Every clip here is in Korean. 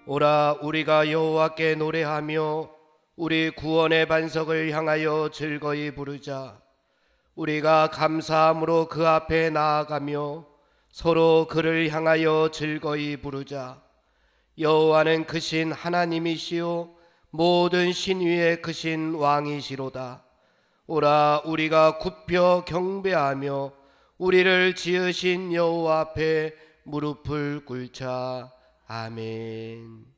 오라 우리가 여호와께 노래하며 우리 구원의 반석을 향하여 즐거이 부르자. 우리가 감사함으로 그 앞에 나아가며 서로 그를 향하여 즐거이 부르자. 여호와는 크신 하나님이시요 모든 신 위에 크신 왕이시로다. 오라 우리가 굽혀 경배하며 우리를 지으신 여호와 앞에 무릎을 꿇자. 아멘.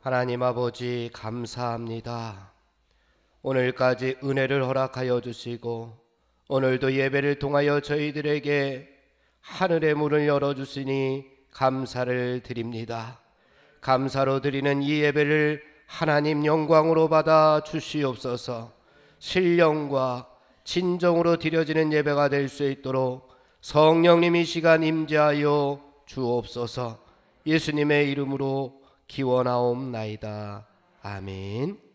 하나님 아버지 감사합니다. 오늘까지 은혜를 허락하여 주시고 오늘도 예배를 통하여 저희들에게 하늘의 문을 열어주시니 감사를 드립니다. 감사로 드리는 이 예배를 하나님 영광으로 받아 주시옵소서. 신령과 진정으로 드려지는 예배가 될 수 있도록 성령님 이 시간 임재하여 주옵소서. 예수님의 이름으로 기원하옵나이다. 아멘.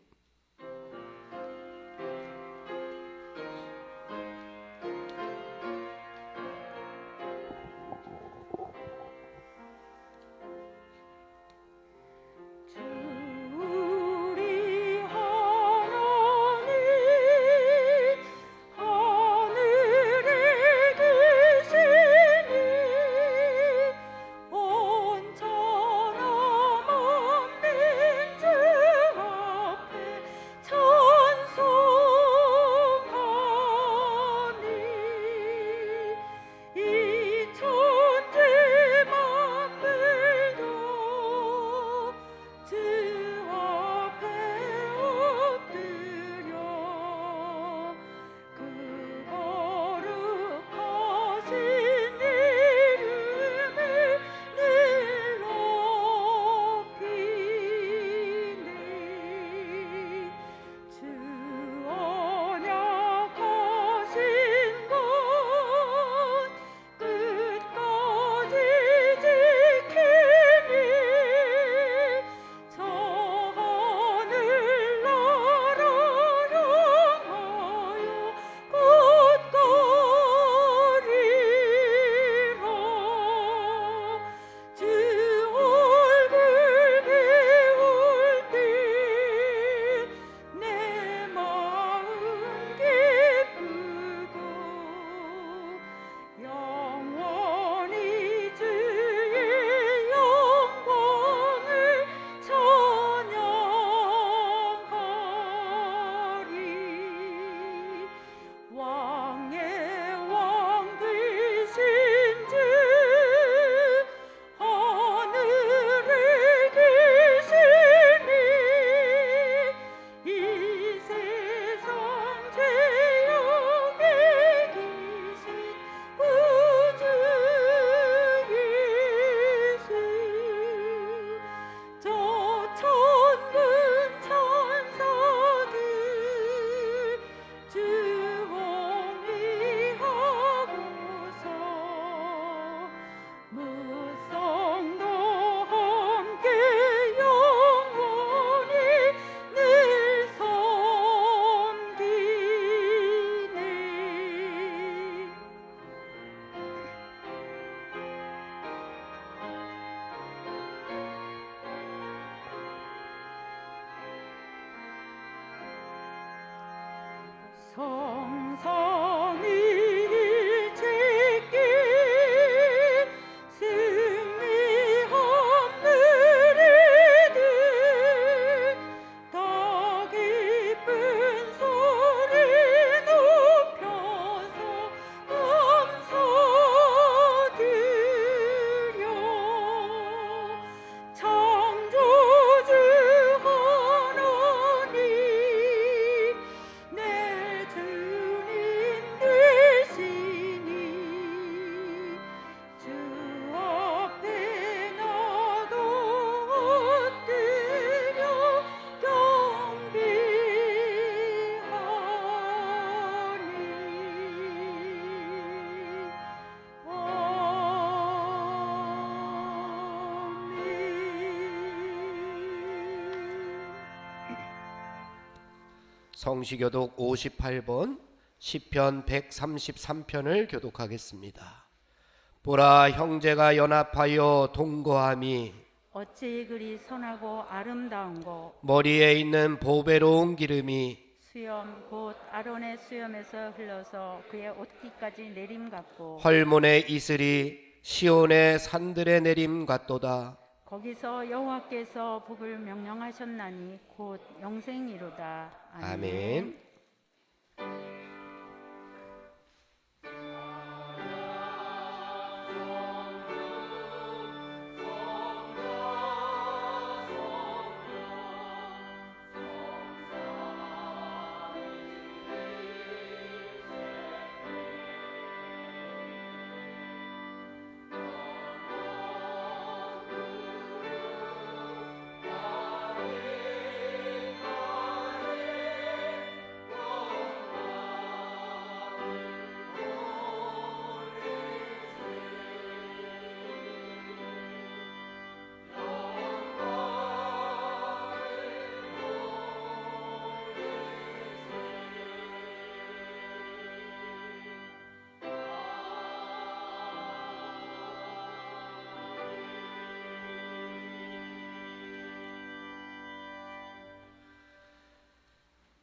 성시교독 58번 시편 133편을 교독하겠습니다. 보라, 형제가 연합하여 동거함이 어찌 그리 선하고 아름다운고. 머리에 있는 보배로운 기름이 수염 곧 아론의 수염에서 흘러서 그의 옷깃까지 내림 같고. 헐몬의 이슬이 시온의 산들에 내림 같도다. 거기서 여호와께서 복을 명령하셨나니 곧 영생이로다. 아멘.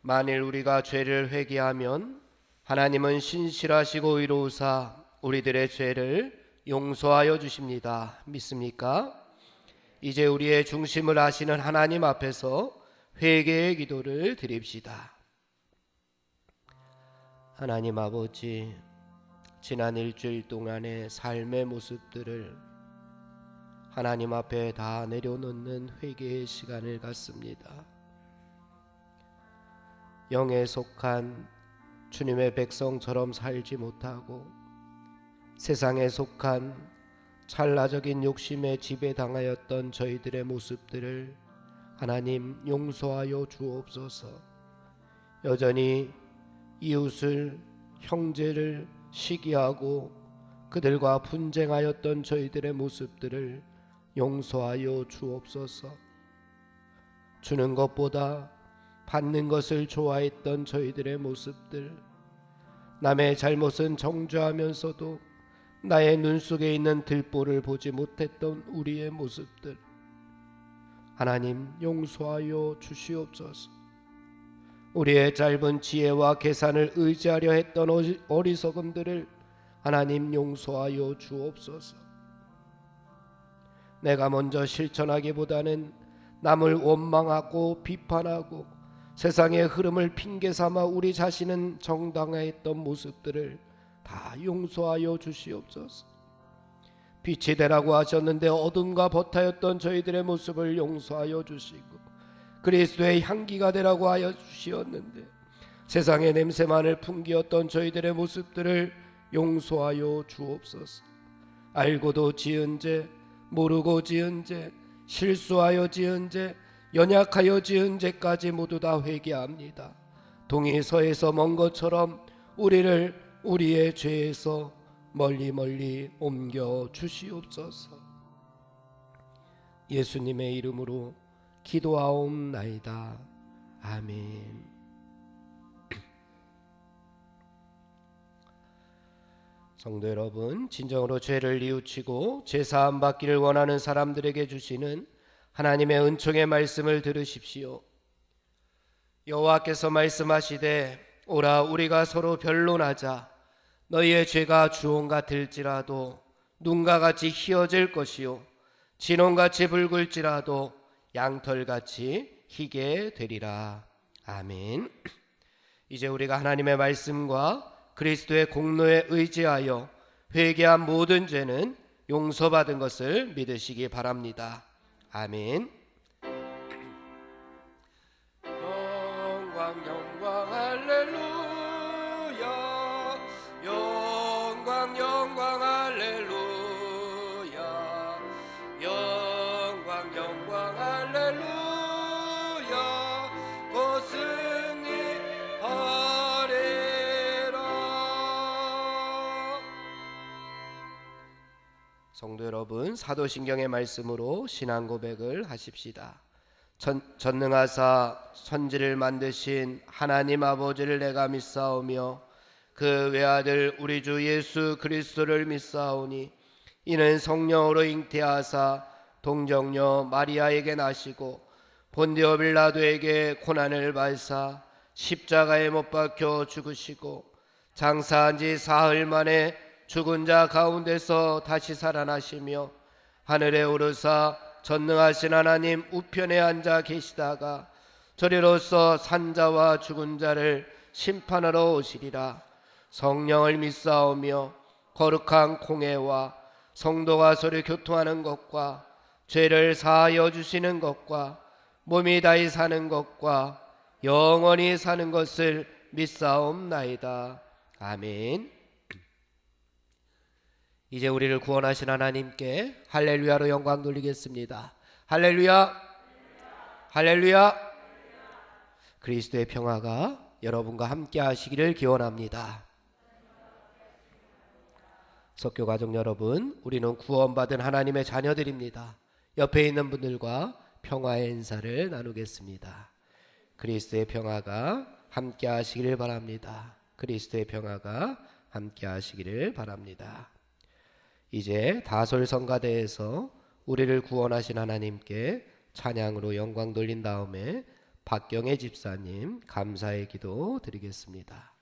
만일 우리가 죄를 회개하면 하나님은 신실하시고 의로우사 우리들의 죄를 용서하여 주십니다. 믿습니까? 이제 우리의 중심을 아시는 하나님 앞에서 회개의 기도를 드립시다. 하나님 아버지, 지난 일주일 동안의 삶의 모습들을 하나님 앞에 다 내려놓는 회개의 시간을 갖습니다. 영에 속한 주님의 백성처럼 살지 못하고 세상에 속한 찰나적인 욕심에 지배당하였던 저희들의 모습들을 하나님 용서하여 주옵소서. 여전히 이웃을, 형제를 시기하고 그들과 분쟁하였던 저희들의 모습들을 용서하여 주옵소서. 주는 것보다 받는 것을 좋아했던 저희들의 모습들, 남의 잘못은 정죄하면서도 나의 눈 속에 있는 들보를 보지 못했던 우리의 모습들, 하나님 용서하여 주시옵소서. 우리의 짧은 지혜와 계산을 의지하려 했던 어리석음들을 하나님 용서하여 주옵소서. 내가 먼저 실천하기보다는 남을 원망하고 비판하고 세상의 흐름을 핑계삼아 우리 자신은 정당화했던 모습들을 다 용서하여 주시옵소서. 빛이 되라고 하셨는데 어둠과 버타였던 저희들의 모습을 용서하여 주시고, 그리스도의 향기가 되라고 하여 주시었는데 세상의 냄새만을 풍기었던 저희들의 모습들을 용서하여 주옵소서. 알고도 지은 죄, 모르고 지은 죄, 실수하여 지은 죄, 연약하여 지은 죄까지 모두 다 회개합니다. 동이 서에서 먼 것처럼 우리를 우리의 죄에서 멀리 멀리 옮겨 주시옵소서. 예수님의 이름으로 기도하옵나이다. 아멘. 성도 여러분, 진정으로 죄를 뉘우치고 죄사함 받기를 원하는 사람들에게 주시는 하나님의 은총의 말씀을 들으십시오. 여호와께서 말씀하시되 오라, 우리가 서로 변론하자. 너희의 죄가 주홍 같을지라도 눈과 같이 희어질 것이요 진홍같이 붉을지라도 양털같이 희게 되리라. 아멘. 이제 우리가 하나님의 말씀과 그리스도의 공로에 의지하여 회개한 모든 죄는 용서받은 것을 믿으시기 바랍니다. 아멘. 영광 영광 할렐루야, 영광 영광 할렐루야, 영광 영광 할렐루야, 곧 승리하리라. 성도 여러분, 사도신경의 말씀으로 신앙 고백을 하십시다. 전능하사 천지를 만드신 하나님 아버지를 내가 믿사오며 그 외아들 우리 주 예수 그리스도를 믿사오니 이는 성령으로 잉태하사 동정녀 마리아에게 나시고 본디오 빌라도에게 고난을 받사 십자가에 못 박혀 죽으시고 장사한 지 사흘 만에 죽은 자 가운데서 다시 살아나시며 하늘에 오르사 전능하신 하나님 우편에 앉아 계시다가 저리로서 산자와 죽은 자를 심판하러 오시리라. 성령을 믿사오며 거룩한 공회와 성도가 서로 교통하는 것과 죄를 사하여 주시는 것과 몸이 다히 사는 것과 영원히 사는 것을 믿사옵나이다. 아멘. 이제 우리를 구원하신 하나님께 할렐루야로 영광 돌리겠습니다. 할렐루야, 할렐루야. 그리스도의 평화가 여러분과 함께 하시기를 기원합니다. 석교 가족 여러분, 우리는 구원받은 하나님의 자녀들입니다. 옆에 있는 분들과 평화의 인사를 나누겠습니다. 그리스도의 평화가 함께 하시기를 바랍니다. 그리스도의 평화가 함께 하시기를 바랍니다. 이제 다솔성가대에서 우리를 구원하신 하나님께 찬양으로 영광 돌린 다음에 박경애 집사님 감사의 기도 드리겠습니다.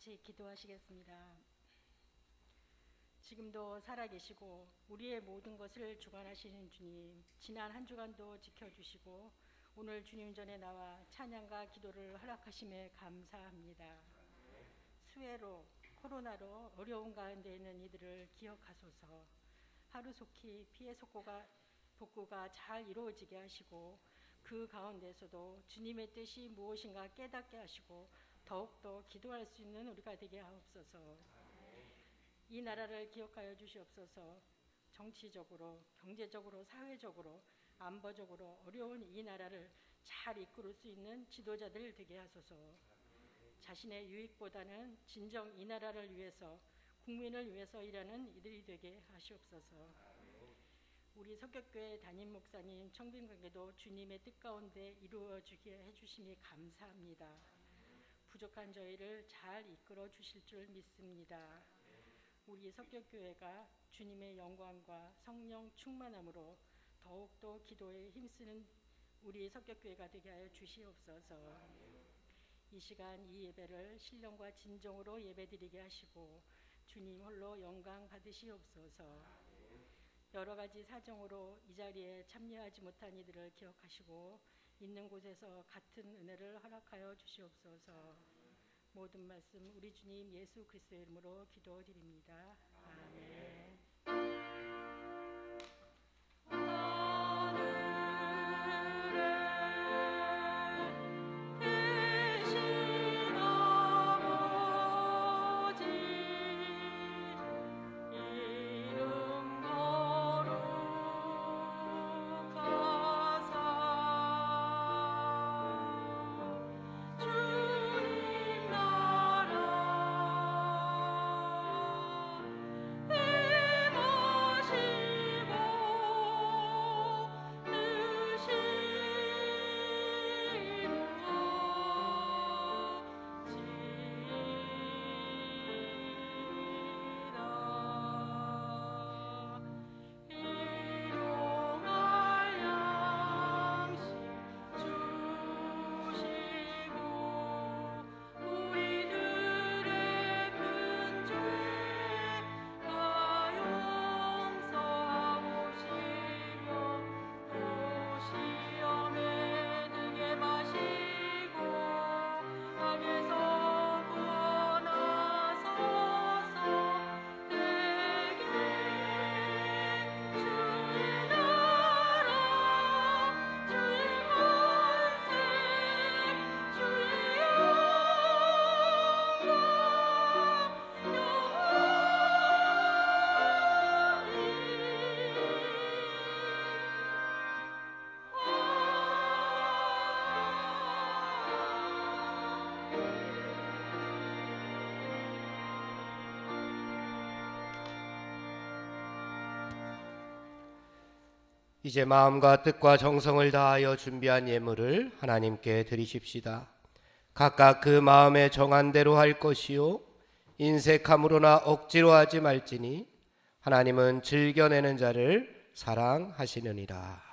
같이 기도하시겠습니다. 지금도 살아계시고 우리의 모든 것을 주관하시는 주님, 지난 한 주간도 지켜주시고 오늘 주님 전에 나와 찬양과 기도를 허락하심에 감사합니다. 수해로 코로나로 어려운 가운데 있는 이들을 기억하소서. 하루속히 피해 복구가 잘 이루어지게 하시고 그 가운데서도 주님의 뜻이 무엇인가 깨닫게 하시고 더욱더 기도할 수 있는 우리가 되게 하옵소서. 이 나라를 기억하여 주시옵소서. 정치적으로, 경제적으로, 사회적으로, 안보적으로 어려운 이 나라를 잘 이끌 수 있는 지도자들 되게 하소서. 자신의 유익보다는 진정 이 나라를 위해서, 국민을 위해서 일하는 이들이 되게 하시옵소서. 우리 성결교회 담임 목사님 청빙관계도 주님의 뜻 가운데 이루어지게 해주심이 감사합니다. 부족한 저희를 잘 이끌어 주실 줄 믿습니다. 우리 성결교회가 주님의 영광과 성령 충만함으로 더욱더 기도에 힘쓰는 우리 성결교회가 되게 하여 주시옵소서. 이 시간 이 예배를 신령과 진정으로 예배드리게 하시고 주님 홀로 영광 받으시옵소서. 여러 가지 사정으로 이 자리에 참여하지 못한 이들을 기억하시고 있는 곳에서 같은 은혜를 허락하여 주시옵소서. 모든 말씀 우리 주님 예수 그리스도의 이름으로 기도드립니다. 아멘. 이제 마음과 뜻과 정성을 다하여 준비한 예물을 하나님께 드리십시다. 각각 그 마음에 정한 대로 할 것이요 인색함으로나 억지로 하지 말지니 하나님은 즐겨내는 자를 사랑하시느니라.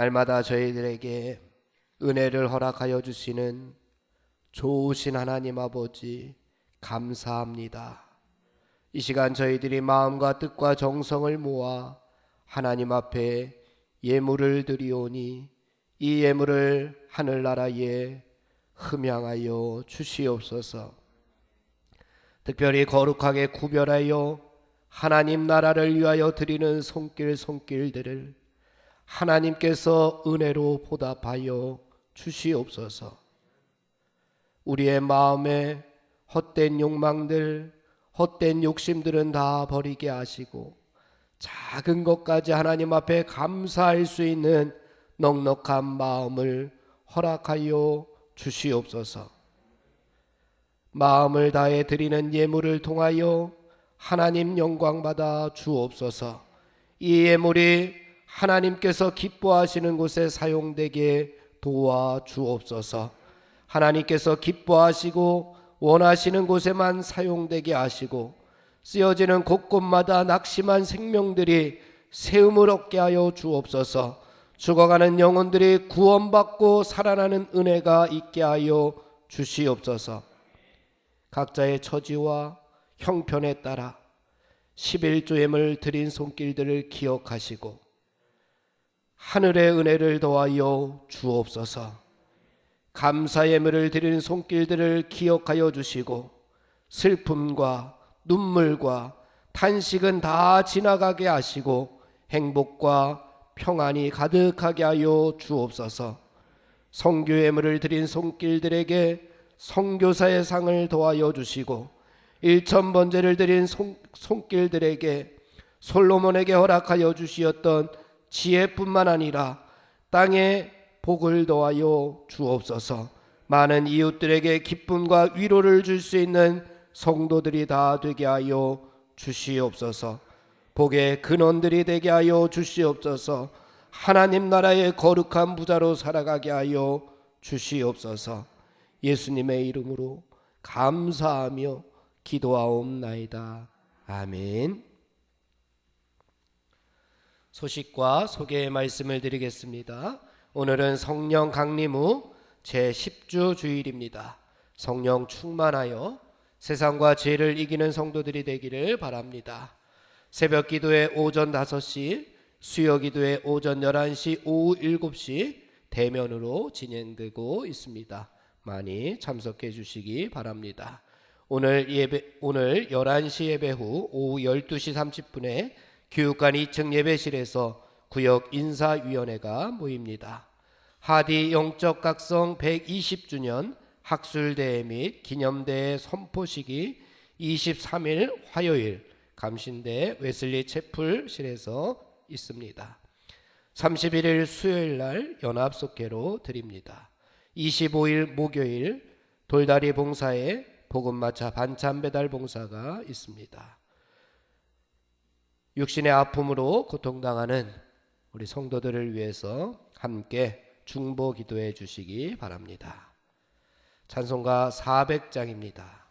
날마다 저희들에게 은혜를 허락하여 주시는 좋으신 하나님 아버지 감사합니다. 이 시간 저희들이 마음과 뜻과 정성을 모아 하나님 앞에 예물을 드리오니 이 예물을 하늘나라에 흠양하여 주시옵소서. 특별히 거룩하게 구별하여 하나님 나라를 위하여 드리는 손길들을 하나님께서 은혜로 보답하여 주시옵소서. 우리의 마음에 헛된 욕망들, 헛된 욕심들은 다 버리게 하시고 작은 것까지 하나님 앞에 감사할 수 있는 넉넉한 마음을 허락하여 주시옵소서. 마음을 다해 드리는 예물을 통하여 하나님 영광받아 주옵소서. 이 예물이 하나님께서 기뻐하시는 곳에 사용되게 도와 주옵소서. 하나님께서 기뻐하시고 원하시는 곳에만 사용되게 하시고 쓰여지는 곳곳마다 낙심한 생명들이 세움을 얻게 하여 주옵소서. 죽어가는 영혼들이 구원받고 살아나는 은혜가 있게 하여 주시옵소서. 각자의 처지와 형편에 따라 11조임을 드린 손길들을 기억하시고 하늘의 은혜를 더하여 주옵소서. 감사 예물을 드리는 손길들을 기억하여 주시고 슬픔과 눈물과 탄식은 다 지나가게 하시고 행복과 평안이 가득하게 하여 주옵소서. 선교 예물을 드린 손길들에게 선교사의 상을 더하여 주시고 일천번제를 드린 손길들에게 솔로몬에게 허락하여 주시었던 지혜뿐만 아니라 땅에 복을 더하여 주옵소서. 많은 이웃들에게 기쁨과 위로를 줄 수 있는 성도들이 다 되게 하여 주시옵소서. 복의 근원들이 되게 하여 주시옵소서. 하나님 나라의 거룩한 부자로 살아가게 하여 주시옵소서. 예수님의 이름으로 감사하며 기도하옵나이다. 아멘. 소식과 소개의 말씀을 드리겠습니다. 오늘은 성령 강림 후 제10주 주일입니다. 성령 충만하여 세상과 죄를 이기는 성도들이 되기를 바랍니다. 새벽 기도회 오전 5시, 수요 기도회 오전 11시, 오후 7시 대면으로 진행되고 있습니다. 많이 참석해 주시기 바랍니다. 오늘 11시 예배 후 오후 12시 30분에 교육관 2층 예배실에서 구역 인사위원회가 모입니다. 하디 영적 각성 120주년 학술대회 및 기념대회 선포식이 23일 화요일 감신대 웨슬리 채플실에서 있습니다. 31일 수요일 날 연합속회로 드립니다. 25일 목요일 돌다리 봉사에 복음마차 반찬 배달 봉사가 있습니다. 육신의 아픔으로 고통당하는 우리 성도들을 위해서 함께 중보 기도해 주시기 바랍니다. 찬송가 400장입니다.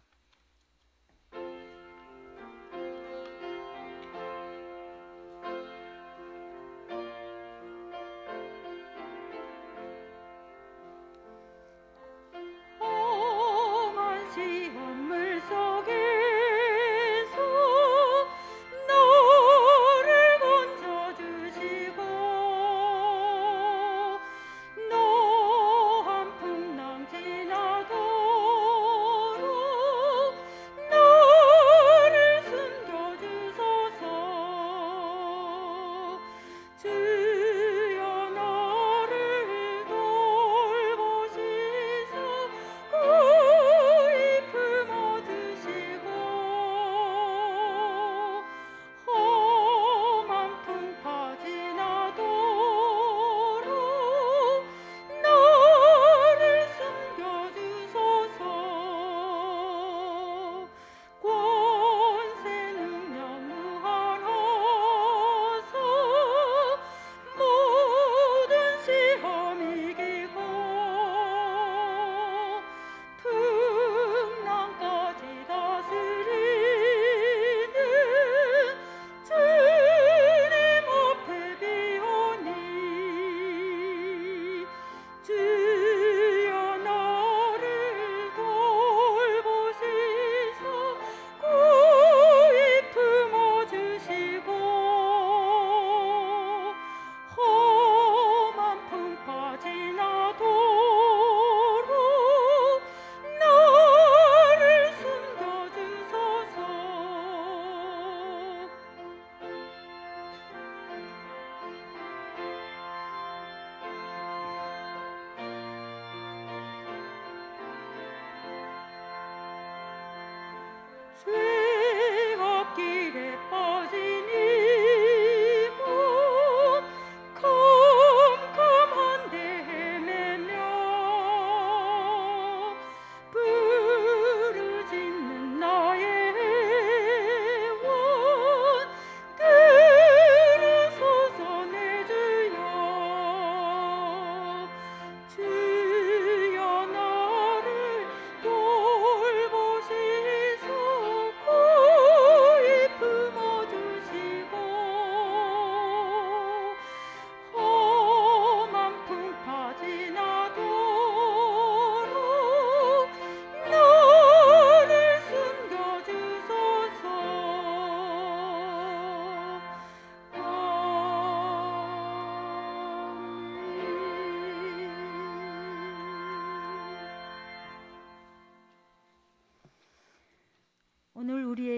지나도록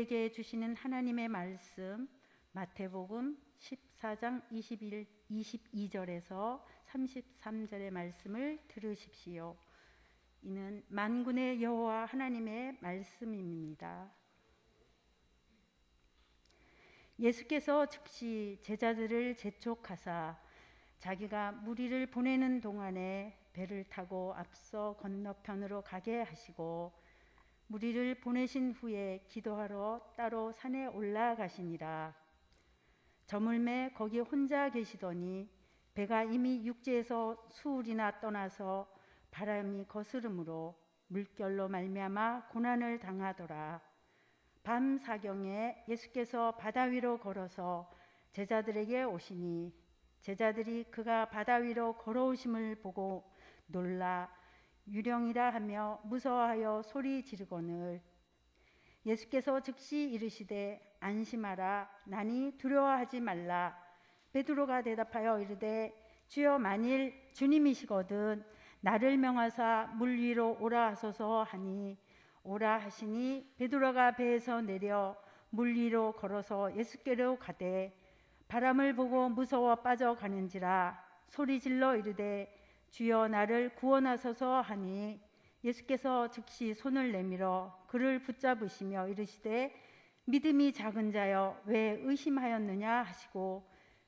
우리에게 주시는 하나님의 말씀 마태복음 14장 22절에서 33절의 말씀을 들으십시오. 이는 만군의 여호와 하나님의 말씀입니다. 예수께서 즉시 제자들을 재촉하사 자기가 무리를 보내는 동안에 배를 타고 앞서 건너편으로 가게 하시고 무리를 보내신 후에 기도하러 따로 산에 올라가시니라. 저물매 거기 혼자 계시더니 배가 이미 육지에서 수울이나 떠나서 바람이 거스름으로 물결로 말미암아 고난을 당하더라. 밤 사경에 예수께서 바다 위로 걸어서 제자들에게 오시니 제자들이 그가 바다 위로 걸어오심을 보고 놀라 유령이라 하며 무서워하여 소리 지르거늘 예수께서 즉시 이르시되 안심하라 나니 두려워하지 말라. 베드로가 대답하여 이르되 주여 만일 주님이시거든 나를 명하사 물 위로 오라 하소서 하니 오라 하시니 베드로가 배에서 내려 물 위로 걸어서 예수께로 가되 바람을 보고 무서워 빠져가는지라 소리질러 이르되 주여 나를 구원하소서 하니 예수께서 즉시 손을 내밀어 그를 붙잡으시며 이르시되 믿음이 작은 자여 왜 의심하였느냐 하시고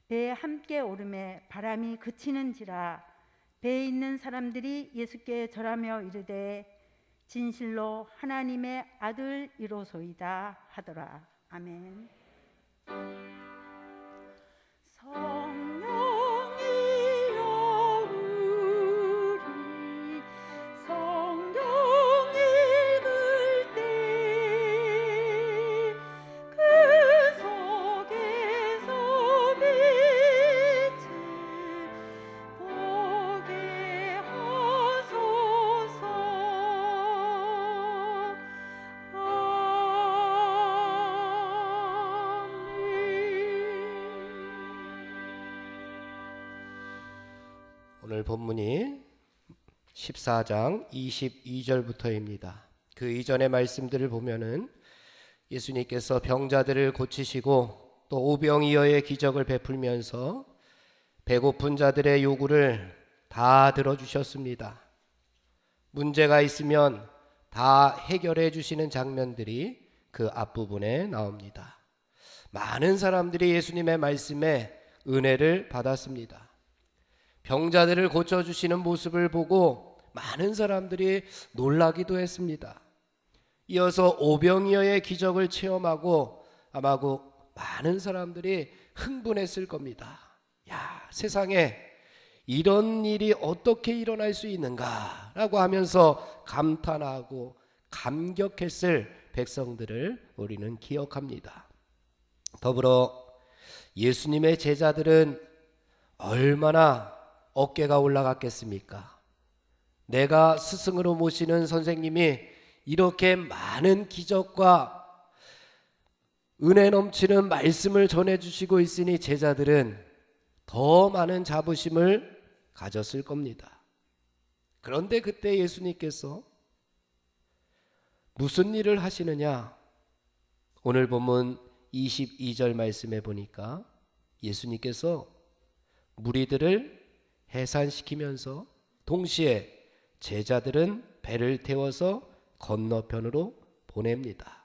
배에 함께 오르매 바람이 그치는지라 배에 있는 사람들이 예수께 절하며 이르되 진실로 하나님의 아들이로소이다 하더라. 아멘. 성령이여 우리 성경 읽을 때 그 속에서 빛을 보게 하소서. 오늘 본문이 14장 22절부터입니다. 그 이전의 말씀들을 보면은 예수님께서 병자들을 고치시고 또 오병이어의 기적을 베풀면서 배고픈 자들의 요구를 다 들어주셨습니다. 문제가 있으면 다 해결해 주시는 장면들이 그 앞부분에 나옵니다. 많은 사람들이 예수님의 말씀에 은혜를 받았습니다. 병자들을 고쳐주시는 모습을 보고 많은 사람들이 놀라기도 했습니다. 이어서 오병이어의 기적을 체험하고 아마 그 많은 사람들이 흥분했을 겁니다. 야, 세상에 이런 일이 어떻게 일어날 수 있는가라고 하면서 감탄하고 감격했을 백성들을 우리는 기억합니다. 더불어 예수님의 제자들은 얼마나 어깨가 올라갔겠습니까? 내가 스승으로 모시는 선생님이 이렇게 많은 기적과 은혜 넘치는 말씀을 전해주시고 있으니 제자들은 더 많은 자부심을 가졌을 겁니다. 그런데 그때 예수님께서 무슨 일을 하시느냐? 오늘 본문 22절 말씀에 보니까 예수님께서 무리들을 해산시키면서 동시에 제자들은 배를 태워서 건너편으로 보냅니다.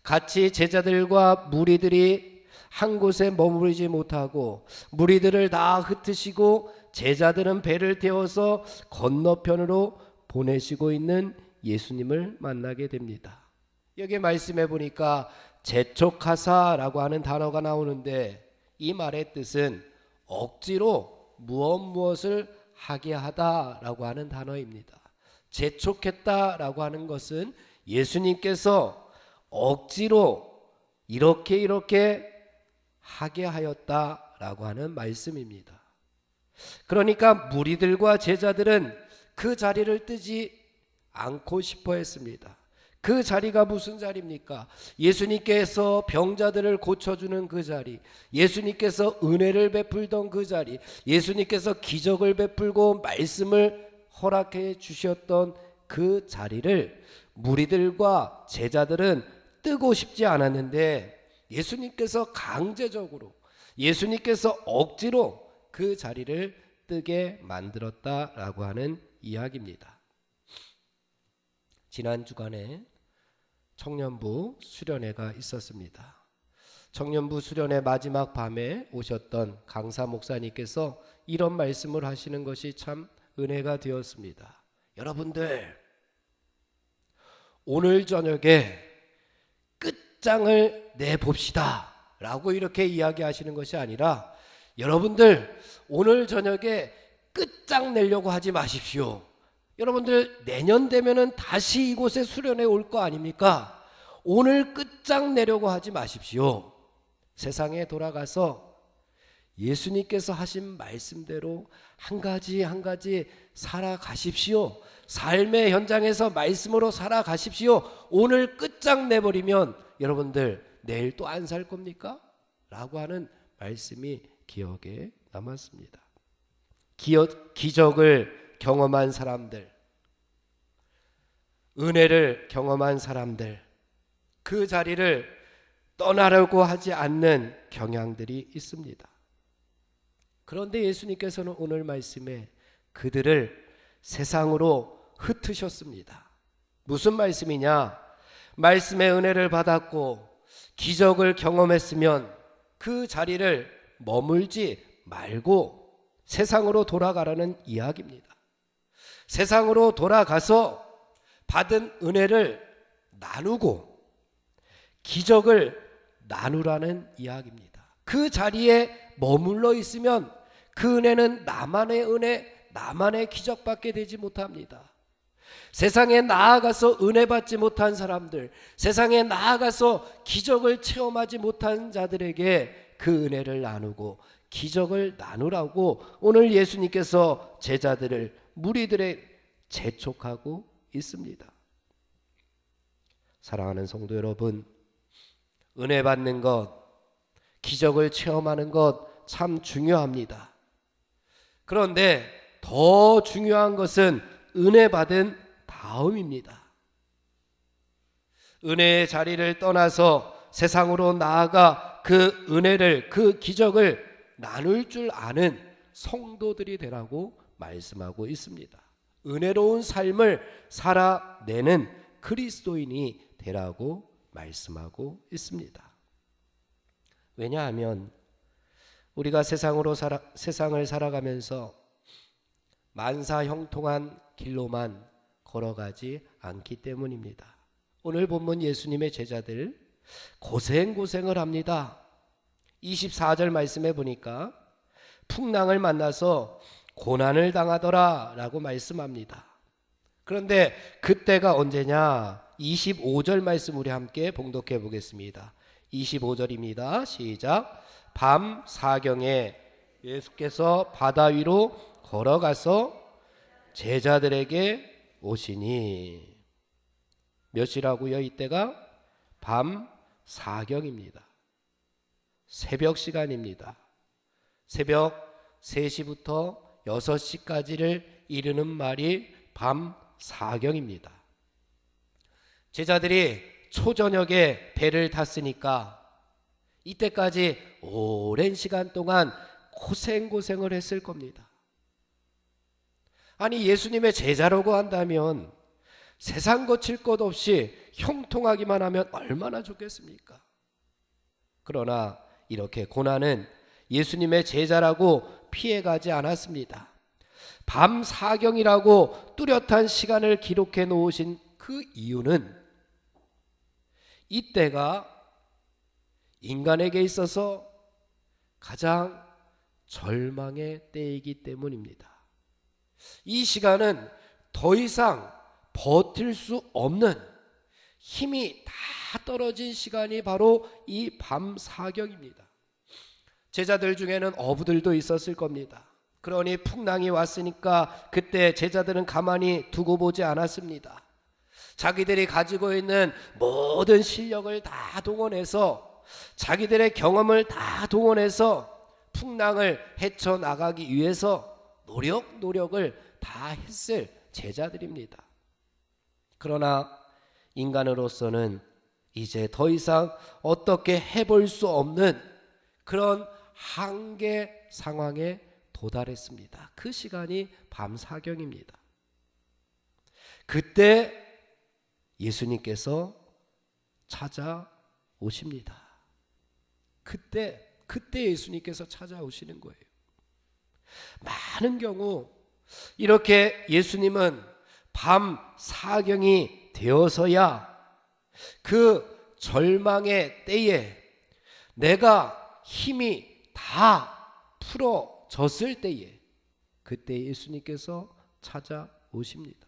같이 제자들과 무리들이 한 곳에 머무르지 못하고 무리들을 다 흩으시고 제자들은 배를 태워서 건너편으로 보내시고 있는 예수님을 만나게 됩니다. 여기 말씀해 보니까 재촉하사라고 하는 단어가 나오는데 이 말의 뜻은 억지로 무엇을 하게 하다라고 하는 단어입니다. 재촉했다라고 하는 것은 예수님께서 억지로 이렇게 하게 하였다라고 하는 말씀입니다. 그러니까 무리들과 제자들은 그 자리를 뜨지 않고 싶어 했습니다. 그 자리가 무슨 자리입니까? 예수님께서 병자들을 고쳐주는 그 자리, 예수님께서 은혜를 베풀던 그 자리, 예수님께서 기적을 베풀고 말씀을 허락해 주셨던 그 자리를 무리들과 제자들은 뜨고 싶지 않았는데 예수님께서 강제적으로, 예수님께서 억지로 그 자리를 뜨게 만들었다라고 하는 이야기입니다. 지난 주간에 청년부 수련회가 있었습니다. 청년부 수련회 마지막 밤에 오셨던 강사 목사님께서 이런 말씀을 하시는 것이 참 은혜가 되었습니다. 여러분들, 오늘 저녁에 끝장을 내봅시다 라고 이렇게 이야기하시는 것이 아니라, 여러분들 오늘 저녁에 끝장내려고 하지 마십시오. 여러분들 내년 되면은 다시 이곳에 수련회 올 거 아닙니까? 오늘 끝장내려고 하지 마십시오. 세상에 돌아가서 예수님께서 하신 말씀대로 한 가지 한 가지 살아가십시오. 삶의 현장에서 말씀으로 살아가십시오. 오늘 끝장내버리면 여러분들 내일 또 안 살 겁니까? 라고 하는 말씀이 기억에 남았습니다. 기적을 경험한 사람들, 은혜를 경험한 사람들, 그 자리를 떠나려고 하지 않는 경향들이 있습니다. 그런데 예수님께서는 오늘 말씀에 그들을 세상으로 흩으셨습니다. 무슨 말씀이냐? 말씀의 은혜를 받았고 기적을 경험했으면 그 자리를 머물지 말고 세상으로 돌아가라는 이야기입니다. 세상으로 돌아가서 받은 은혜를 나누고 기적을 나누라는 이야기입니다. 그 자리에 머물러 있으면 그 은혜는 나만의 은혜, 나만의 기적밖에 되지 못합니다. 세상에 나아가서 은혜 받지 못한 사람들, 세상에 나아가서 기적을 체험하지 못한 자들에게 그 은혜를 나누고 기적을 나누라고 오늘 예수님께서 제자들을, 무리들에 재촉하고 있습니다. 사랑하는 성도 여러분, 은혜 받는 것, 기적을 체험하는 것 참 중요합니다. 그런데 더 중요한 것은 은혜 받은 다음입니다. 은혜의 자리를 떠나서 세상으로 나아가 그 은혜를, 그 기적을 나눌 줄 아는 성도들이 되라고 말씀하고 있습니다. 은혜로운 삶을 살아내는 그리스도인이 되라고 말씀하고 있습니다. 왜냐하면 우리가 세상을 살아가면서 만사형통한 길로만 걸어가지 않기 때문입니다. 오늘 본문 예수님의 제자들 고생을 합니다. 24절 말씀해 보니까 풍랑을 만나서 고난을 당하더라 라고 말씀합니다. 그런데 그때가 언제냐? 25절 말씀 우리 함께 봉독해 보겠습니다. 25절입니다. 시작. 밤 사경에 예수께서 바다 위로 걸어가서 제자들에게 오시니, 몇 시라고요? 이때가 밤 사경입니다. 새벽 시간입니다. 새벽 3시부터 6시까지를 이르는 말이 밤 사경입니다. 제자들이 초저녁에 배를 탔으니까 이때까지 오랜 시간 동안 고생을 했을 겁니다. 아니, 예수님의 제자라고 한다면 세상 거칠 것 없이 형통하기만 하면 얼마나 좋겠습니까? 그러나 이렇게 고난은 예수님의 제자라고 피해가지 않았습니다. 밤 사경이라고 뚜렷한 시간을 기록해 놓으신 그 이유는 이때가 인간에게 있어서 가장 절망의 때이기 때문입니다. 이 시간은 더 이상 버틸 수 없는, 힘이 다 떨어진 시간이 바로 이 밤 사경입니다. 제자들 중에는 어부들도 있었을 겁니다. 그러니 풍랑이 왔으니까 그때 제자들은 가만히 두고 보지 않았습니다. 자기들이 가지고 있는 모든 실력을 다 동원해서, 자기들의 경험을 다 동원해서 풍랑을 헤쳐나가기 위해서 노력을 다 했을 제자들입니다. 그러나 인간으로서는 이제 더 이상 어떻게 해볼 수 없는 그런 한계 상황에 도달했습니다. 그 시간이 밤 사경입니다. 그때 예수님께서 찾아오십니다. 그때 예수님께서 찾아오시는 거예요. 많은 경우 이렇게 예수님은 밤 사경이 되어서야 그 절망의 때에 내가 힘이 다 풀어졌을 때에 그때 예수님께서 찾아오십니다.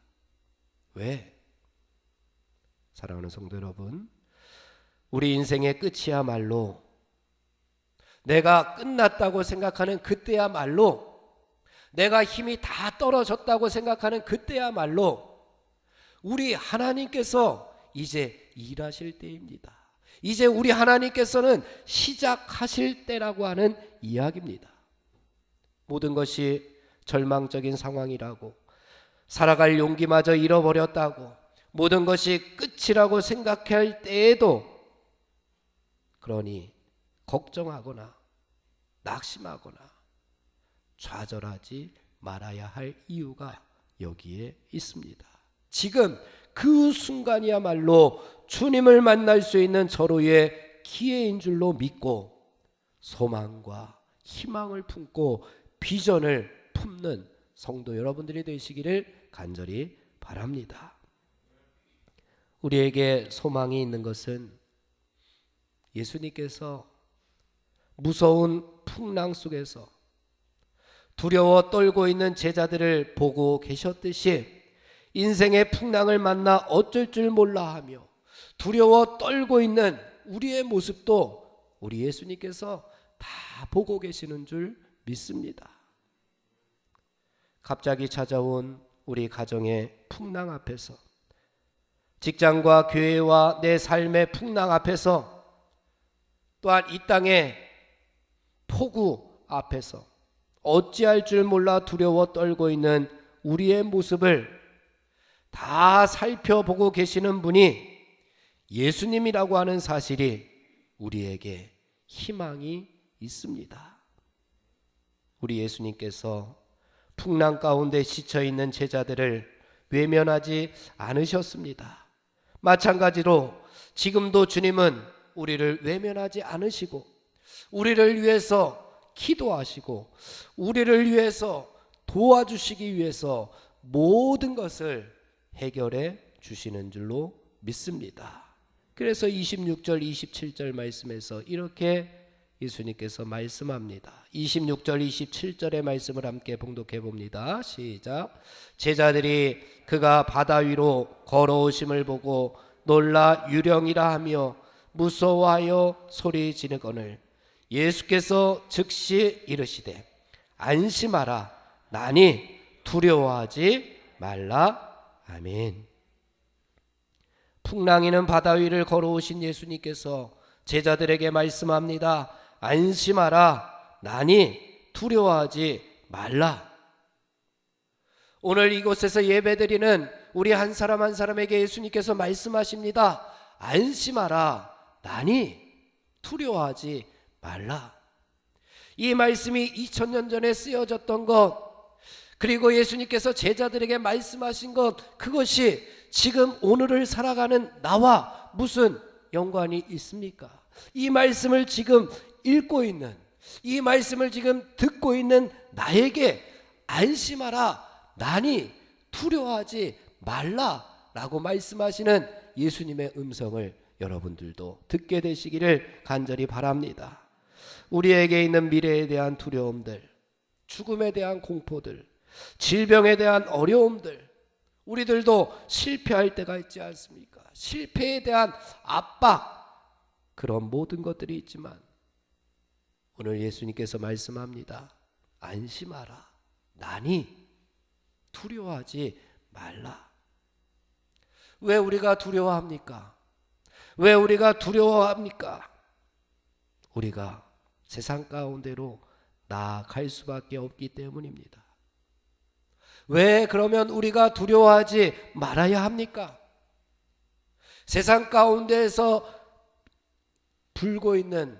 왜? 사랑하는 성도 여러분, 우리 인생의 끝이야말로 내가 끝났다고 생각하는 그때야말로 내가 힘이 다 떨어졌다고 생각하는 그때야말로 우리 하나님께서 이제 일하실 때입니다. 이제 우리 하나님께서는 시작하실 때라고 하는 이야기입니다. 모든 것이 절망적인 상황이라고, 살아갈 용기마저 잃어버렸다고, 모든 것이 끝이라고 생각할 때에도 그러니 걱정하거나 낙심하거나 좌절하지 말아야 할 이유가 여기에 있습니다. 지금 그 순간이야말로 주님을 만날 수 있는 절호의 기회인 줄로 믿고 소망과 희망을 품고 비전을 품는 성도 여러분들이 되시기를 간절히 바랍니다. 우리에게 소망이 있는 것은 예수님께서 무서운 풍랑 속에서 두려워 떨고 있는 제자들을 보고 계셨듯이 인생의 풍랑을 만나 어쩔 줄 몰라 하며 두려워 떨고 있는 우리의 모습도 우리 예수님께서 다 보고 계시는 줄 믿습니다. 갑자기 찾아온 우리 가정의 풍랑 앞에서, 직장과 교회와 내 삶의 풍랑 앞에서, 또한 이 땅의 폭우 앞에서 어찌할 줄 몰라 두려워 떨고 있는 우리의 모습을 다 살펴보고 계시는 분이 예수님이라고 하는 사실이 우리에게 희망이 있습니다. 우리 예수님께서 풍랑 가운데 지쳐있는 제자들을 외면하지 않으셨습니다. 마찬가지로 지금도 주님은 우리를 외면하지 않으시고 우리를 위해서 기도하시고 우리를 위해서 도와주시기 위해서 모든 것을 해결해 주시는 줄로 믿습니다. 그래서 26절 27절 말씀에서 이렇게 예수님께서 말씀합니다. 26절 27절의 말씀을 함께 봉독해 봅니다. 시작. 제자들이 그가 바다 위로 걸어오심을 보고 놀라 유령이라 하며 무서워하여 소리 지르거늘 예수께서 즉시 이르시되 안심하라 나니 두려워하지 말라. 아멘. 풍랑이는 바다 위를 걸어오신 예수님께서 제자들에게 말씀합니다. 안심하라 나니 두려워하지 말라. 오늘 이곳에서 예배드리는 우리 한 사람 한 사람에게 예수님께서 말씀하십니다. 안심하라 나니 두려워하지 말라. 이 말씀이 2000년 전에 쓰여졌던 것, 그리고 예수님께서 제자들에게 말씀하신 것, 그것이 지금 오늘을 살아가는 나와 무슨 연관이 있습니까? 이 말씀을 지금 읽고 있는, 이 말씀을 지금 듣고 있는 나에게 안심하라 나니 두려워하지 말라라고 말씀하시는 예수님의 음성을 여러분들도 듣게 되시기를 간절히 바랍니다. 우리에게 있는 미래에 대한 두려움들, 죽음에 대한 공포들, 질병에 대한 어려움들, 우리들도 실패할 때가 있지 않습니까? 실패에 대한 압박, 그런 모든 것들이 있지만 오늘 예수님께서 말씀합니다. 안심하라 나니 두려워하지 말라. 왜 우리가 두려워합니까? 왜 우리가 두려워합니까? 우리가 세상 가운데로 나아갈 수밖에 없기 때문입니다. 왜 그러면 우리가 두려워하지 말아야 합니까? 세상 가운데에서 불고 있는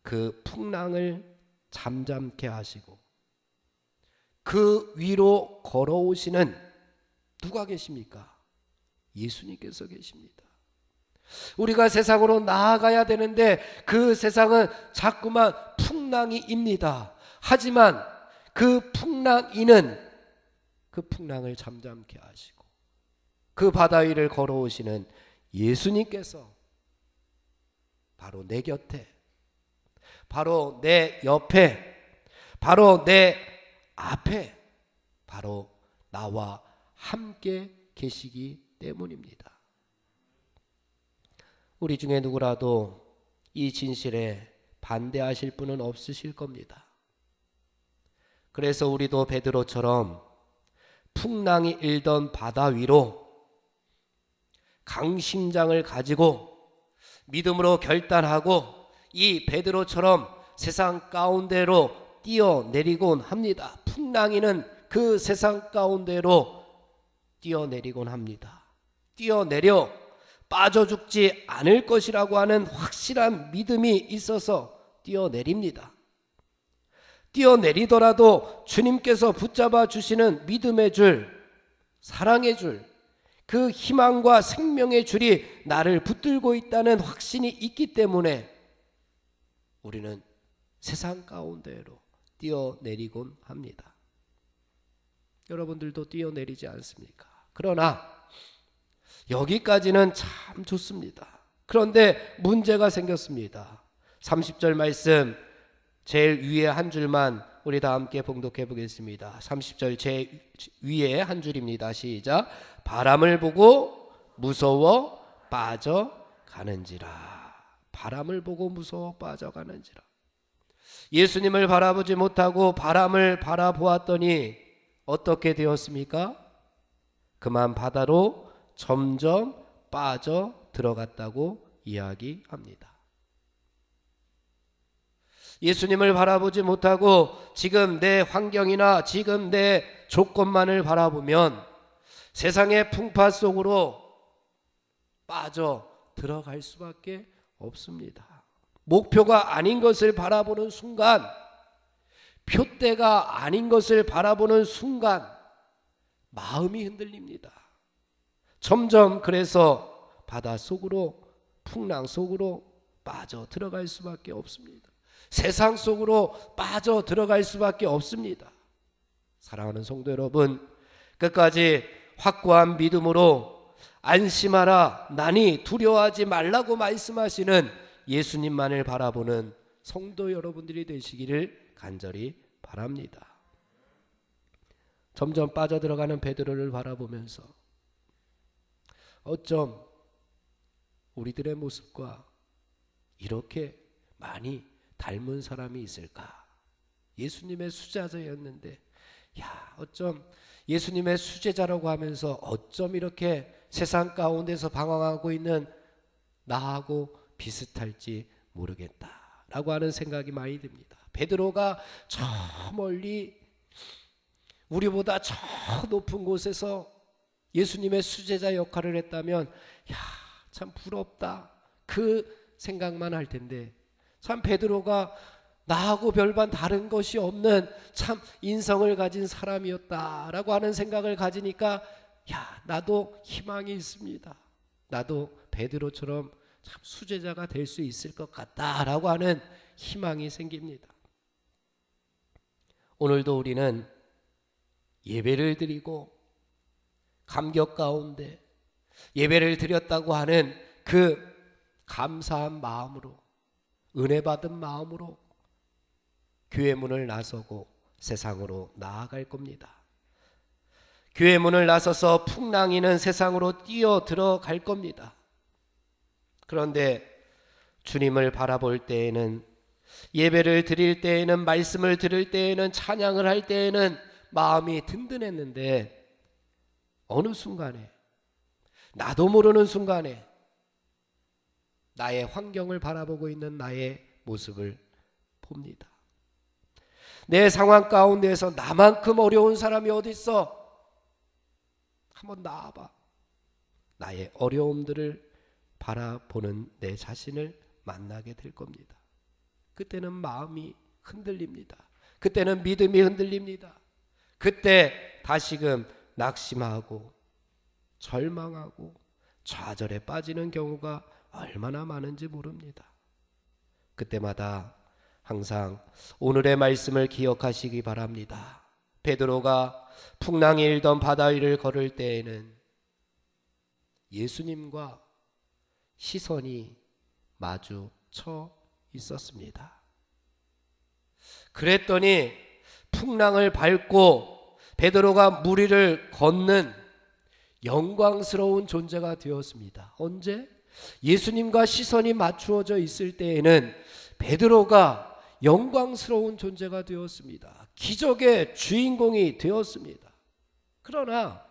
그 풍랑을 잠잠케 하시고 그 위로 걸어오시는 누가 계십니까? 예수님께서 계십니다. 우리가 세상으로 나아가야 되는데 그 세상은 자꾸만 풍랑이입니다. 하지만 그 풍랑이는 그 풍랑을 잠잠케 하시고 그 바다 위를 걸어오시는 예수님께서 바로 내 곁에, 바로 내 옆에, 바로 내 앞에, 바로 나와 함께 계시기 때문입니다. 우리 중에 누구라도 이 진실에 반대하실 분은 없으실 겁니다. 그래서 우리도 베드로처럼 풍랑이 일던 바다 위로 강심장을 가지고 믿음으로 결단하고 이 베드로처럼 세상 가운데로 뛰어내리곤 합니다. 풍랑이는 그 세상 가운데로 뛰어내리곤 합니다. 뛰어내려 빠져 죽지 않을 것이라고 하는 확실한 믿음이 있어서 뛰어내립니다. 뛰어내리더라도 주님께서 붙잡아 주시는 믿음의 줄, 사랑의 줄, 그 희망과 생명의 줄이 나를 붙들고 있다는 확신이 있기 때문에 우리는 세상 가운데로 뛰어내리곤 합니다. 여러분들도 뛰어내리지 않습니까? 그러나 여기까지는 참 좋습니다. 그런데 문제가 생겼습니다. 30절 말씀 제일 위에 한 줄만 우리 다 함께 봉독해 보겠습니다. 30절 제일 위에 한 줄입니다. 시작. 바람을 보고 무서워 빠져가는지라. 바람을 보고 무서워 빠져가는지라. 예수님을 바라보지 못하고 바람을 바라보았더니 어떻게 되었습니까? 그만 바다로 점점 빠져 들어갔다고 이야기합니다. 예수님을 바라보지 못하고 지금 내 환경이나 지금 내 조건만을 바라보면 세상의 풍파 속으로 빠져 들어갈 수밖에 없습니다. 목표가 아닌 것을 바라보는 순간, 표대가 아닌 것을 바라보는 순간 마음이 흔들립니다. 점점 그래서 바다 속으로, 풍랑 속으로 빠져 들어갈 수밖에 없습니다. 세상 속으로 빠져 들어갈 수밖에 없습니다. 사랑하는 성도 여러분, 끝까지 확고한 믿음으로 안심하라, 나니 두려워하지 말라고 말씀하시는 예수님만을 바라보는 성도 여러분들이 되시기를 간절히 바랍니다. 점점 빠져들어가는 베드로를 바라보면서 어쩜 우리들의 모습과 이렇게 많이 닮은 사람이 있을까? 예수님의 수제자였는데 어쩜 예수님의 수제자라고 하면서 어쩜 이렇게 세상 가운데서 방황하고 있는 나하고 비슷할지 모르겠다라고 하는 생각이 많이 듭니다. 베드로가 저 멀리 우리보다 저 높은 곳에서 예수님의 수제자 역할을 했다면 참 부럽다 그 생각만 할 텐데, 참 베드로가 나하고 별반 다른 것이 없는 참 인성을 가진 사람이었다라고 하는 생각을 가지니까 나도 희망이 있습니다. 나도 베드로처럼 참 수제자가 될 수 있을 것 같다라고 하는 희망이 생깁니다. 오늘도 우리는 예배를 드리고 감격 가운데 예배를 드렸다고 하는 그 감사한 마음으로, 은혜 받은 마음으로 교회 문을 나서고 세상으로 나아갈 겁니다. 교회 문을 나서서 풍랑이는 세상으로 뛰어 들어갈 겁니다. 그런데 주님을 바라볼 때에는, 예배를 드릴 때에는, 말씀을 들을 때에는, 찬양을 할 때에는 마음이 든든했는데 어느 순간에, 나도 모르는 순간에 나의 환경을 바라보고 있는 나의 모습을 봅니다. 내 상황 가운데에서 나만큼 어려운 사람이 어디 있어? 한번 나와봐. 나의 어려움들을 바라보는 내 자신을 만나게 될 겁니다. 그때는 마음이 흔들립니다. 그때는 믿음이 흔들립니다. 그때 다시금 낙심하고 절망하고 좌절에 빠지는 경우가 얼마나 많은지 모릅니다. 그때마다 항상 오늘의 말씀을 기억하시기 바랍니다. 베드로가 풍랑이 일던 바다 위를 걸을 때에는 예수님과 시선이 마주쳐 있었습니다. 그랬더니 풍랑을 밟고 베드로가 물 위를 걷는 영광스러운 존재가 되었습니다. 언제? 예수님과 시선이 맞추어져 있을 때에는 베드로가 영광스러운 존재가 되었습니다. 기적의 주인공이 되었습니다. 그러나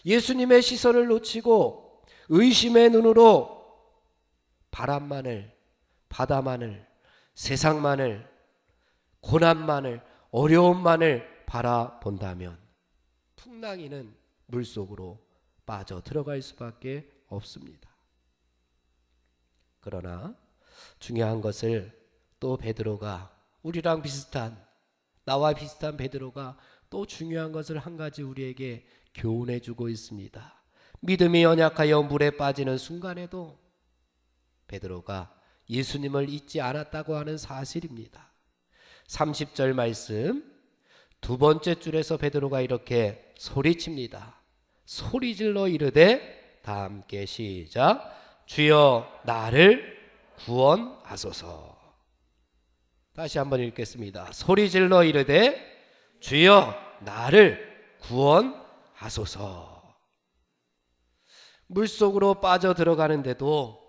예수님의 시선을 놓치고 의심의 눈으로 바람만을, 바다만을, 세상만을, 고난만을, 어려움만을 바라본다면 풍랑이는 물속으로 빠져 들어갈 수밖에 없습니다. 그러나 중요한 것을 또 베드로가, 우리랑 비슷한, 나와 비슷한 베드로가 또 중요한 것을 한 가지 우리에게 교훈해 주고 있습니다. 믿음이 연약하여 물에 빠지는 순간에도 베드로가 예수님을 잊지 않았다고 하는 사실입니다. 30절 말씀 두 번째 줄에서 베드로가 이렇게 소리칩니다. 소리질러 이르되, 다 함께 시작, 주여 나를 구원하소서. 다시 한번 읽겠습니다. 소리질러 이르되 주여 나를 구원하소서. 물속으로 빠져 들어가는데도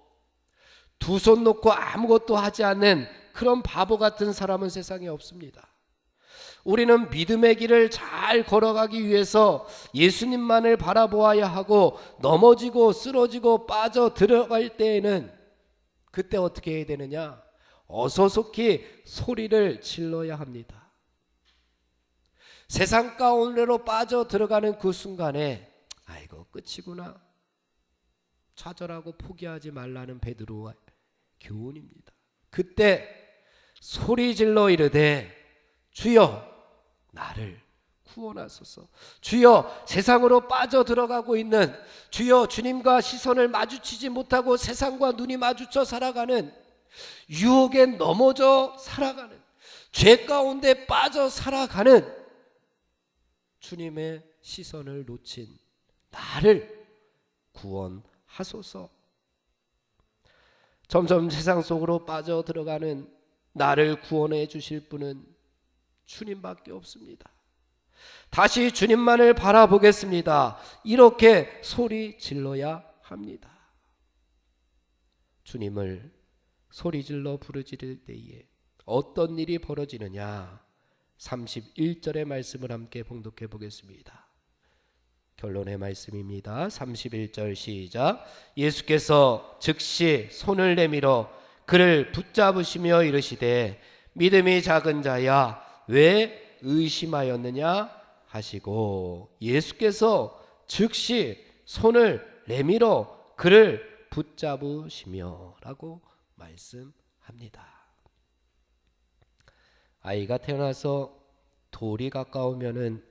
두 손 놓고 아무것도 하지 않는 그런 바보 같은 사람은 세상에 없습니다. 우리는 믿음의 길을 잘 걸어가기 위해서 예수님만을 바라보아야 하고, 넘어지고 쓰러지고 빠져 들어갈 때에는 그때 어떻게 해야 되느냐? 어서속히 소리를 질러야 합니다. 세상 가운데로 빠져 들어가는 그 순간에 아이고 끝이구나, 좌절하고 포기하지 말라는 베드로의 교훈입니다. 그때 소리 질러 이르되 주여 나를 구원하소서. 주여, 세상으로 빠져 들어가고 있는, 주여, 주님과 시선을 마주치지 못하고 세상과 눈이 마주쳐 살아가는, 유혹에 넘어져 살아가는, 죄 가운데 빠져 살아가는 주님의 시선을 놓친 나를 구원하소서. 점점 세상 속으로 빠져 들어가는 나를 구원해 주실 분은 주님밖에 없습니다. 다시 주님만을 바라보겠습니다. 이렇게 소리 질러야 합니다. 주님을 소리 질러 부르짖을 때에 어떤 일이 벌어지느냐? 31절의 말씀을 함께 봉독해 보겠습니다. 결론의 말씀입니다. 31절 시작. 예수께서 즉시 손을 내밀어 그를 붙잡으시며 이르시되 믿음이 작은 자야 왜 의심하였느냐 하시고, 예수께서 즉시 손을 내밀어 그를 붙잡으시며 라고 말씀합니다. 아이가 태어나서 돌이 가까우면은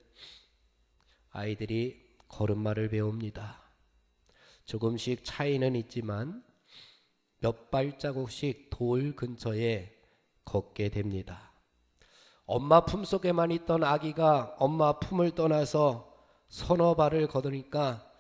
아이들이 걸음마를 배웁니다. 조금씩 차이는 있지만 몇 발자국씩 돌 근처에 걷게 됩니다. 엄마 품속에만 있던 아기가 엄마 품을 떠나서 서너 발을 걷으니까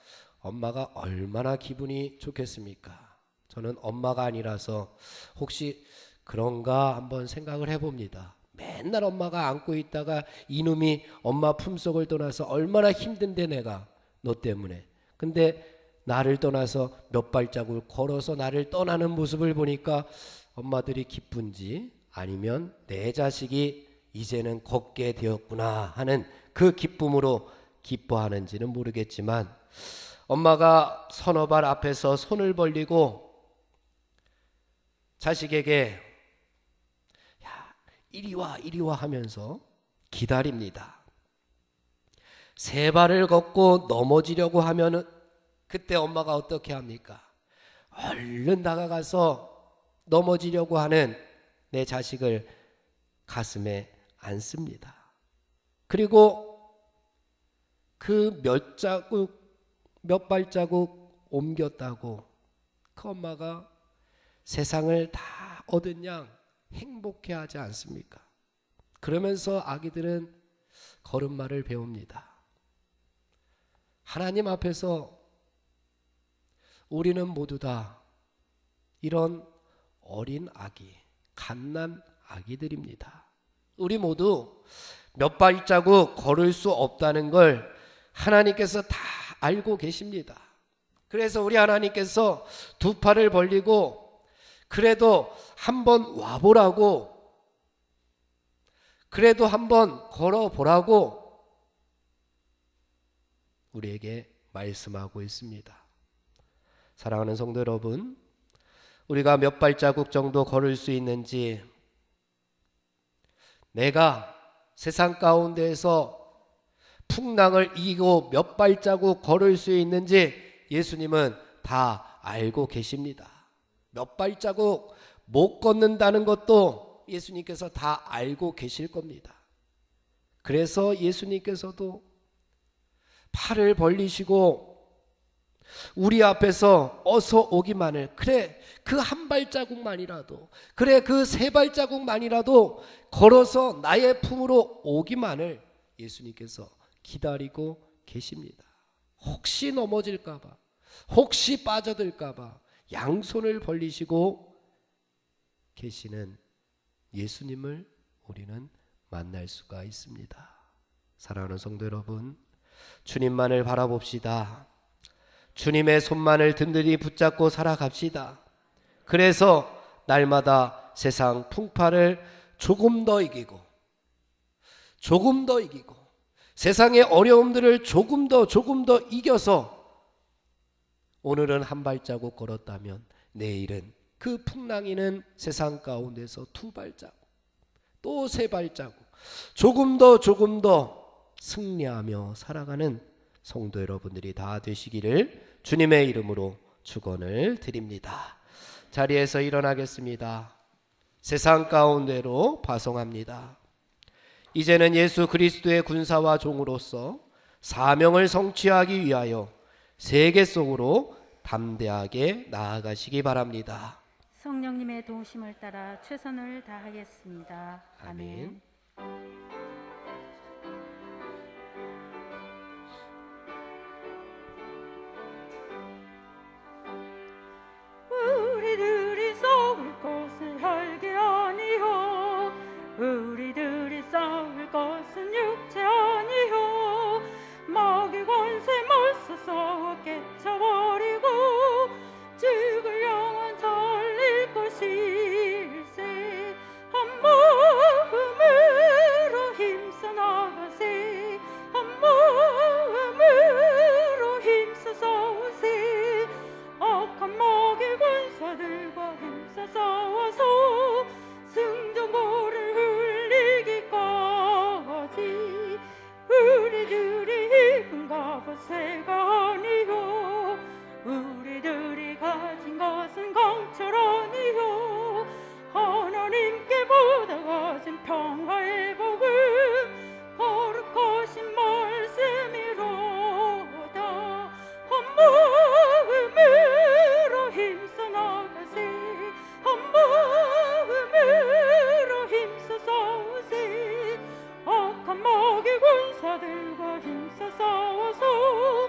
엄마가 얼마나 기분이 좋겠습니까? 저는 엄마가 아니라서 혹시 그런가 한번 생각을 해봅니다. 맨날 엄마가 안고 있다가 이놈이 엄마 품속을 떠나서 얼마나 힘든데 내가 너 때문에. 근데 나를 떠나서 몇 발자국을 걸어서 나를 떠나는 모습을 보니까 엄마들이 기쁜지, 아니면 내 자식이 이제는 걷게 되었구나 하는 그 기쁨으로 기뻐하는지는 모르겠지만, 엄마가 서너 발 앞에서 손을 벌리고 자식에게 야, 이리 와 이리 와 하면서 기다립니다. 세 발을 걷고 넘어지려고 하면은 그때 엄마가 어떻게 합니까? 얼른 다가가서 넘어지려고 하는 내 자식을 가슴에 안습니다. 그리고 그 몇 발자국 옮겼다고 그 엄마가 세상을 다 얻은 양 행복해하지 않습니까? 그러면서 아기들은 걸음마를 배웁니다. 하나님 앞에서 우리는 모두 다 이런 어린 아기, 갓난 아기들입니다. 우리 모두 몇 발자국 걸을 수 없다는 걸 하나님께서 다 알고 계십니다. 그래서 우리 하나님께서 두 팔을 벌리고 그래도 한번 와보라고, 그래도 한번 걸어보라고 우리에게 말씀하고 있습니다. 사랑하는 성도 여러분, 우리가 몇 발자국 정도 걸을 수 있는지, 내가 세상 가운데에서 풍랑을 이기고 몇 발자국 걸을 수 있는지 예수님은 다 알고 계십니다. 몇 발자국 못 걷는다는 것도 예수님께서 다 알고 계실 겁니다. 그래서 예수님께서도 팔을 벌리시고 우리 앞에서 어서 오기만을, 그래 그 한 발자국만이라도, 그래 그 세 발자국만이라도 걸어서 나의 품으로 오기만을 예수님께서 기다리고 계십니다. 혹시 넘어질까 봐, 혹시 빠져들까 봐 양손을 벌리시고 계시는 예수님을 우리는 만날 수가 있습니다. 사랑하는 성도 여러분, 주님만을 바라봅시다. 주님의 손만을 든든히 붙잡고 살아갑시다. 그래서 날마다 세상 풍파를 조금 더 이기고 세상의 어려움들을 조금 더 이겨서 오늘은 한 발자국 걸었다면 내일은 그 풍랑이는 세상 가운데서 두 발자국, 또 세 발자국, 조금 더 승리하며 살아가는 성도 여러분들이 다 되시기를 주님의 이름으로 축원을 드립니다. 자리에서 일어나겠습니다. 세상 가운데로 파송합니다. 이제는 예수 그리스도의 군사와 종으로서 사명을 성취하기 위하여 세계 속으로 담대하게 나아가시기 바랍니다. 성령님의 도우심을 따라 최선을 다하겠습니다. 아멘. 우리들이 싸울 것은 혈기 아니요, 우리들이 싸울 것은 육체 아니요, 마귀 권세 맞서 싸워 깨쳐버리고 죽을 영혼 살릴 것일세. 한 마음으로 힘써 나가세, 한 마음으로 힘써 싸우세. 악한 마귀 권사들과 힘써 싸워서 승전보를 흘리기까지 우리들이 입은 갑옷새가 아니요, 우리들이 가진 것은 강철 아니요, 하나님께 받아가진 평화의 복음 거룩하신 말씀이로다. 한 마음으로 힘써 나가세, 한 마음으로 힘써 싸우세. 악한 마귀 군사들과 힘써 싸워서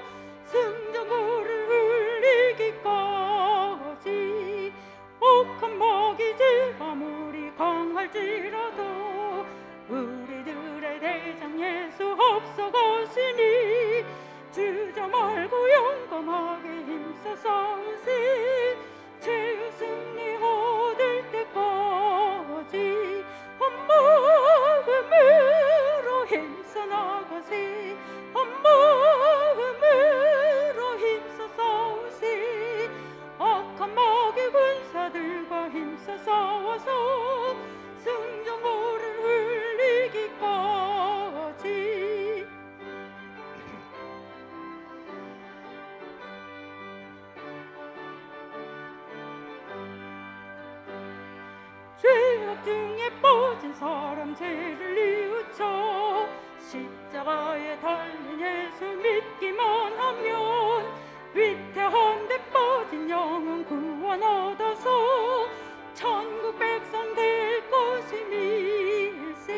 중에 빠진 사람 죄를 뉘우쳐 십자가에 달린 예수 믿기만 하면 위태한 데 빠진 영은 구원 얻어서 천국 백성 될 것이밀세.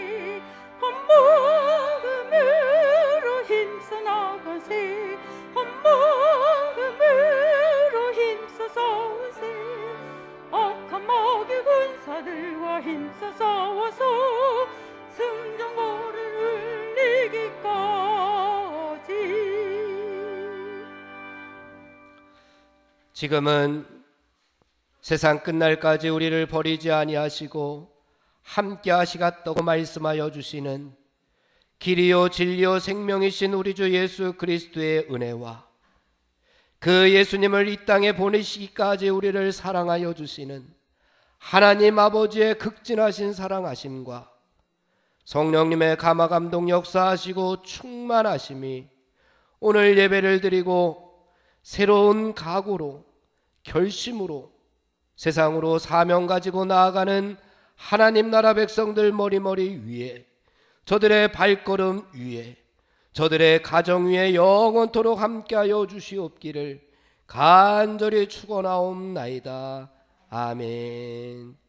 한 마음으로 힘써 나가세. 한 마음으로 힘써 싸우세. 악한 마귀 군사들과 힘써 싸워서 승전거를 울리기까지. 지금은 세상 끝날까지 우리를 버리지 아니하시고 함께 하시겠다고 말씀하여 주시는 길이요 진리요 생명이신 우리 주 예수 그리스도의 은혜와 그 예수님을 이 땅에 보내시기까지 우리를 사랑하여 주시는 하나님 아버지의 극진하신 사랑하심과 성령님의 감화 감동 역사하시고 충만하심이 오늘 예배를 드리고 새로운 각오로 결심으로 세상으로 사명 가지고 나아가는 하나님 나라 백성들 머리머리 위에, 저들의 발걸음 위에, 저들의 가정 위에 영원토록 함께하여 주시옵기를 간절히 축원하옵나이다. 아멘.